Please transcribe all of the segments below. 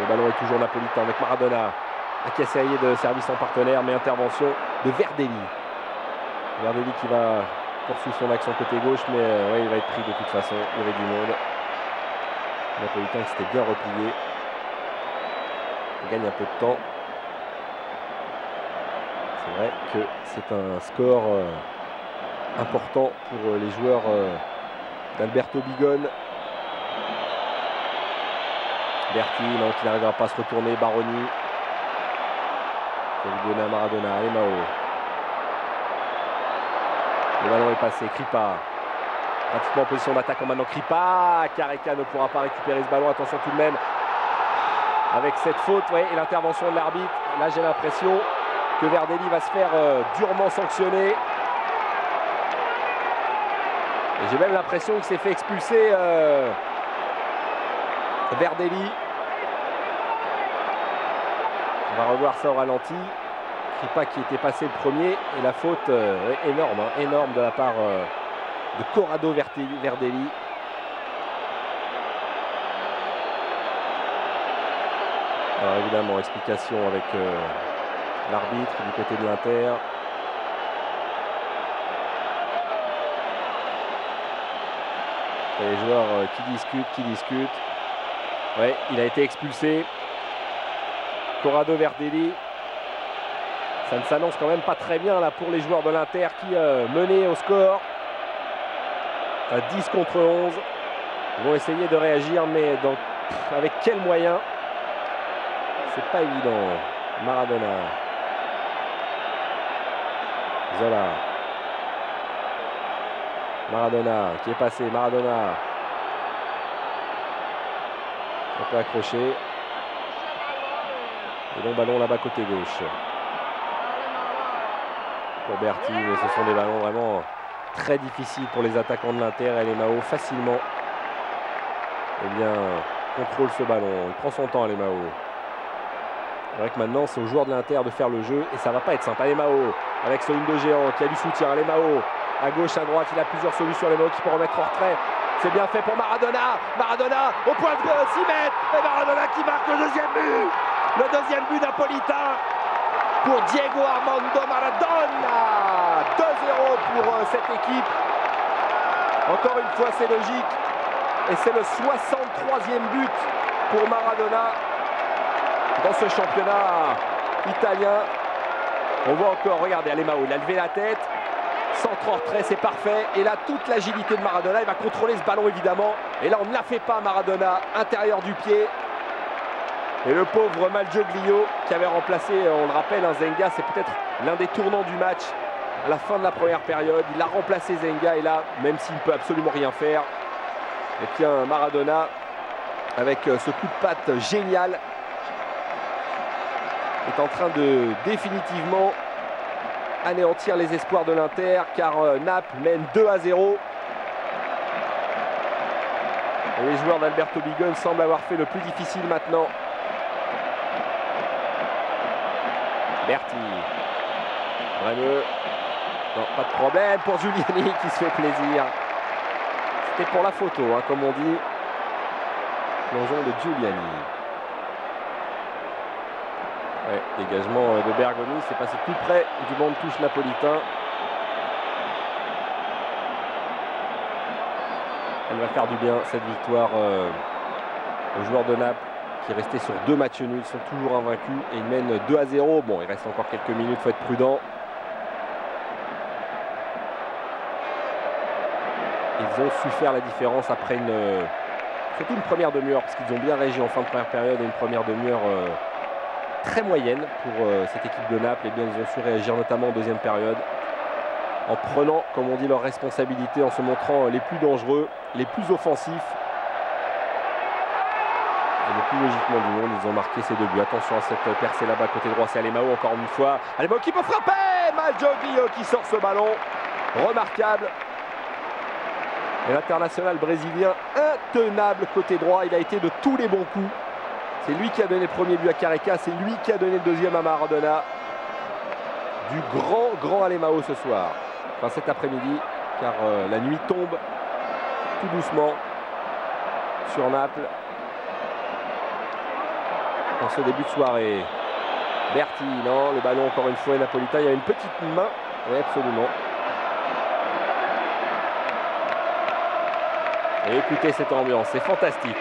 Le ballon est toujours napolitain avec Maradona. Qui a essayé de servir son partenaire, mais intervention de Verdelli. Verdelli qui va poursuivre son action côté gauche, mais ouais, il va être pris de toute façon. Il y avait du monde. Napolitain qui s'était bien replié. Il gagne un peu de temps. C'est vrai que c'est un score important pour les joueurs d'Alberto Bigone. Berti, non, qui n'arrivera pas à se retourner. Baroni. Il va lui donner à Maradona. Allez, Mao. Le ballon est passé. Kripa. Pratiquement en position d'attaque maintenant. Kripa. Careca ne pourra pas récupérer ce ballon. Attention tout de même. Avec cette faute, ouais, et l'intervention de l'arbitre. Là, j'ai l'impression que Verdelli va se faire durement sanctionner. Et j'ai même l'impression qu'il s'est fait expulser Verdelli. On va revoir ça au ralenti. Kripa qui était passé le premier. Et la faute énorme, hein, énorme de la part de Corrado Verdelli. Alors évidemment, explication avec l'arbitre du côté de l'Inter. Les joueurs qui discutent. Ouais, il a été expulsé. Corrado Verdelli. Ça ne s'annonce quand même pas très bien là pour les joueurs de l'Inter qui menaient au score. À 10 contre 11. Ils vont essayer de réagir, mais avec quels moyens? C'est pas évident. Maradona. Zola. Maradona qui est passé. Maradona. On peut accrocher. Et long ballon là-bas côté gauche. Pour Berti, mais ce sont des ballons vraiment très difficiles pour les attaquants de l'Inter. Et Alemão facilement contrôle ce ballon. Il prend son temps, Alemão. C'est vrai que maintenant c'est aux joueurs de l'Inter de faire le jeu et ça va pas être simple. Alemão avec ce ligne de géant qui a du soutien. Alemão à gauche, à droite, il a plusieurs solutions. Alemão qui peut remettre en retrait. C'est bien fait pour Maradona. Maradona au point de 6 mètres. Et Maradona qui marque le deuxième but. Le deuxième but napolitain pour Diego Armando Maradona. 2-0 pour cette équipe. Encore une fois, c'est logique. Et c'est le 63e but pour Maradona dans ce championnat italien. On voit encore, regardez, Alemão, il a levé la tête. Centre en retrait, c'est parfait. Et là, toute l'agilité de Maradona, il va contrôler ce ballon évidemment. Et là, on ne la fait pas, Maradona, intérieur du pied. Et le pauvre Malgioglio qui avait remplacé, on le rappelle, Zenga, c'est peut-être l'un des tournants du match à la fin de la première période. Il a remplacé Zenga et là, même s'il ne peut absolument rien faire, et puis un Maradona avec ce coup de patte génial est en train de définitivement anéantir les espoirs de l'Inter car Naples mène 2-0. Et les joueurs d'Alberto Bigone semblent avoir fait le plus difficile maintenant. Berti. Bremeux. Non, pas de problème pour Giuliani qui se fait plaisir. C'était pour la photo, hein, comme on dit. Plongeon de Giuliani. Ouais, dégagement de Bergoni. C'est passé tout près du banc de touche napolitain. Elle va faire du bien, cette victoire aux joueurs de Naples qui est resté sur 2 matchs nuls. Ils sont toujours invaincus et ils mènent 2-0. Bon, il reste encore quelques minutes, il faut être prudent. Ils ont su faire la différence après surtout une première demi-heure, parce qu'ils ont bien réagi en fin de première période et une première demi-heure très moyenne pour cette équipe de Naples. Et bien, ils ont su réagir notamment en deuxième période en prenant, comme on dit, leurs responsabilités, en se montrant les plus dangereux, les plus offensifs. Et le plus logiquement du monde, ils ont marqué ces 2 buts. Attention à cette percée là-bas, côté droit, c'est Alemão encore une fois. Alemão qui peut frapper. Malgioglio qui sort ce ballon. Remarquable. Et l'international brésilien intenable côté droit. Il a été de tous les bons coups. C'est lui qui a donné le premier but à Careca. C'est lui qui a donné le deuxième à Maradona. Du grand Alemão ce soir. Enfin cet après-midi. Car la nuit tombe tout doucement sur Naples. en ce début de soirée. Berti, non, le ballon encore une fois est napolitain. Il y a une petite main, oui absolument. Et écoutez cette ambiance, c'est fantastique.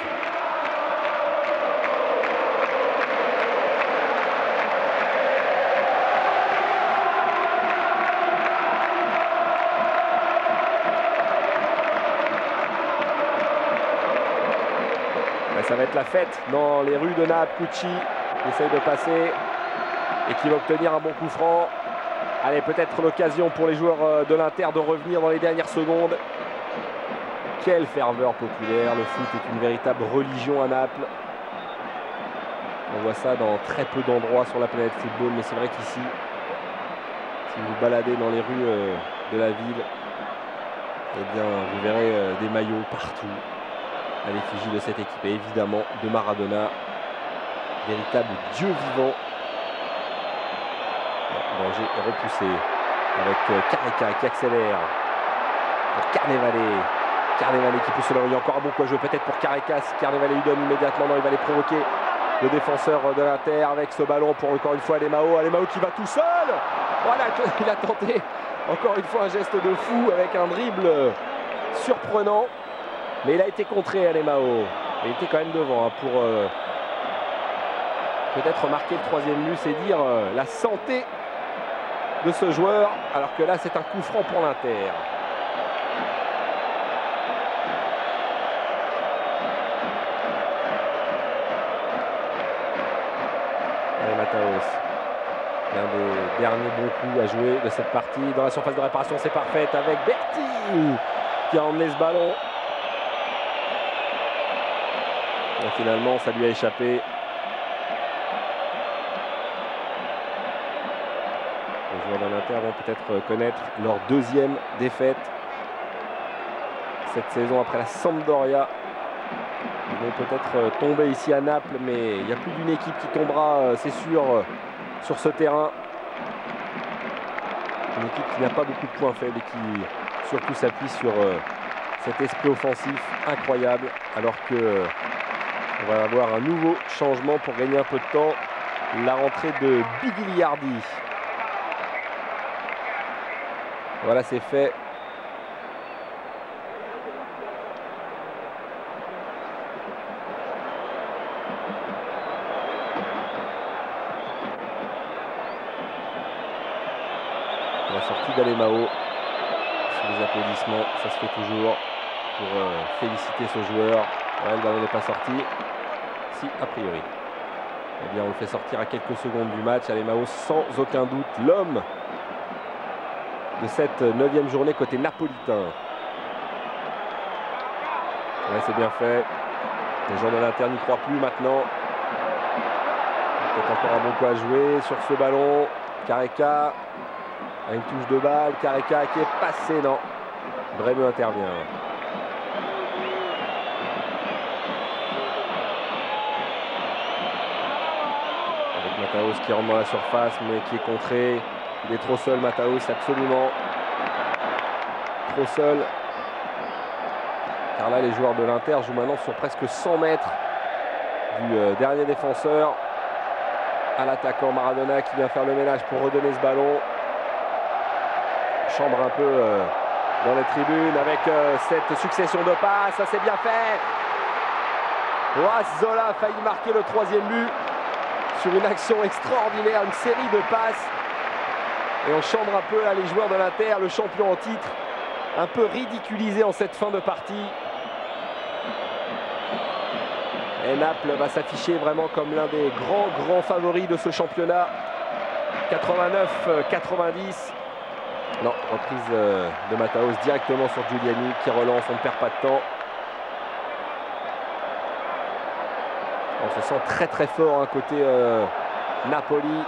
Ça va être la fête dans les rues de Naples. Cucci qui essaye de passer et qui va obtenir un bon coup franc. Allez, peut-être l'occasion pour les joueurs de l'Inter de revenir dans les dernières secondes. Quelle ferveur populaire. Le foot est une véritable religion à Naples. On voit ça dans très peu d'endroits sur la planète football, mais c'est vrai qu'ici, si vous vous baladez dans les rues de la ville, eh bien, vous verrez des maillots partout à l'effigie de cette équipe, et évidemment de Maradona, véritable dieu vivant. Le danger est repoussé avec Careca qui accélère pour Carnevale. Carnevale qui pousse le il y a encore un bon coup à jouer peut-être pour Careca. Carnevale lui donne immédiatement, non, il va aller provoquer le défenseur de l'Inter avec ce ballon pour encore une fois Alemão. Alemão qui va tout seul. Voilà, il a tenté encore une fois un geste de fou avec un dribble surprenant. Mais il a été contré, Alemão. Il était quand même devant pour peut-être marquer le troisième but, c'est dire la santé de ce joueur. Alors que là, c'est un coup franc pour l'Inter. Allez, Mataos. L'un des derniers bons coups à jouer de cette partie. Dans la surface de réparation, c'est parfait avec Berti qui a emmené ce ballon. Et finalement, ça lui a échappé. Les joueurs de l'Inter vont peut-être connaître leur deuxième défaite cette saison après la Sampdoria. Ils vont peut-être tomber ici à Naples, mais il n'y a plus d'une équipe qui tombera, c'est sûr, sur ce terrain. Une équipe qui n'a pas beaucoup de points faibles et qui surtout s'appuie sur cet esprit offensif incroyable, alors que on va avoir un nouveau changement pour gagner un peu de temps. La rentrée de Bigliardi. Voilà, c'est fait. La sortie d'Alemão. Sous les applaudissements, ça se fait toujours pour féliciter ce joueur. Ouais, le ballon n'est pas sorti. Si, a priori. Eh bien, on le fait sortir à quelques secondes du match. Alemão, sans aucun doute, l'homme de cette 9e journée côté napolitain. Ouais, c'est bien fait. Les gens de l'Inter n'y croient plus maintenant. Peut-être encore un bon coup à jouer sur ce ballon. Careca a une touche de balle. Careca qui est passé, non. Breme intervient. Mataos qui rentre dans la surface mais qui est contré. Il est trop seul, Mataos, absolument trop seul. Car là, les joueurs de l'Inter jouent maintenant sur presque 100 mètres du dernier défenseur à l'attaquant Maradona qui vient faire le ménage pour redonner ce ballon. Chambre un peu dans les tribunes avec cette succession de passes. Ça, c'est bien fait. Zola a failli marquer le troisième but sur une action extraordinaire, une série de passes. Et on chambre un peu là, les joueurs de l'Inter, le champion en titre, un peu ridiculisé en cette fin de partie. Et Naples va s'afficher vraiment comme l'un des grands favoris de ce championnat. 89-90. Non, reprise de Mataos directement sur Giuliani qui relance, on ne perd pas de temps. On se sent très fort côté Napoli.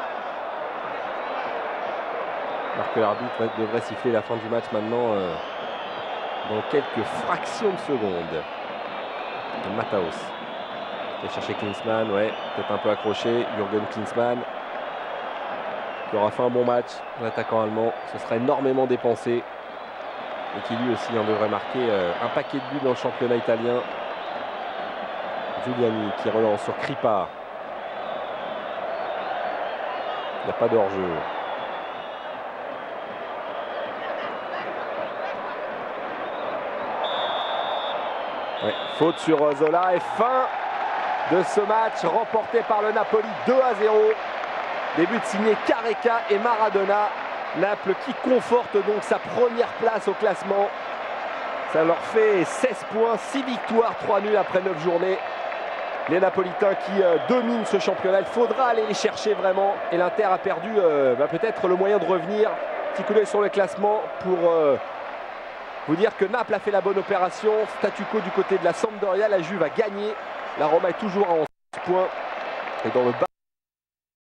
Alors que l'arbitre devrait siffler la fin du match maintenant dans quelques fractions de secondes. Mataos qui a cherché Klinsmann, ouais, peut-être un peu accroché. Jürgen Klinsmann qui aura fait un bon match, l'attaquant allemand. Ce sera énormément dépensé et qui lui aussi devrait marquer un paquet de buts dans le championnat italien. Giuliani qui relance sur Kripa. Il n'y a pas de hors-jeu. Ouais, faute sur Zola et fin de ce match remporté par le Napoli 2-0. Des buts signés Careca et Maradona. Naples qui conforte donc sa première place au classement. Ça leur fait 16 points, 6 victoires, 3 nuls après 9 journées. Les Napolitains qui dominent ce championnat. Il faudra aller les chercher vraiment. Et l'Inter a perdu peut-être le moyen de revenir. Petit coup d'œil sur le classement pour vous dire que Naples a fait la bonne opération. Statu quo du côté de la Sampdoria. La Juve a gagné. La Roma est toujours à 11 points. Et dans le bas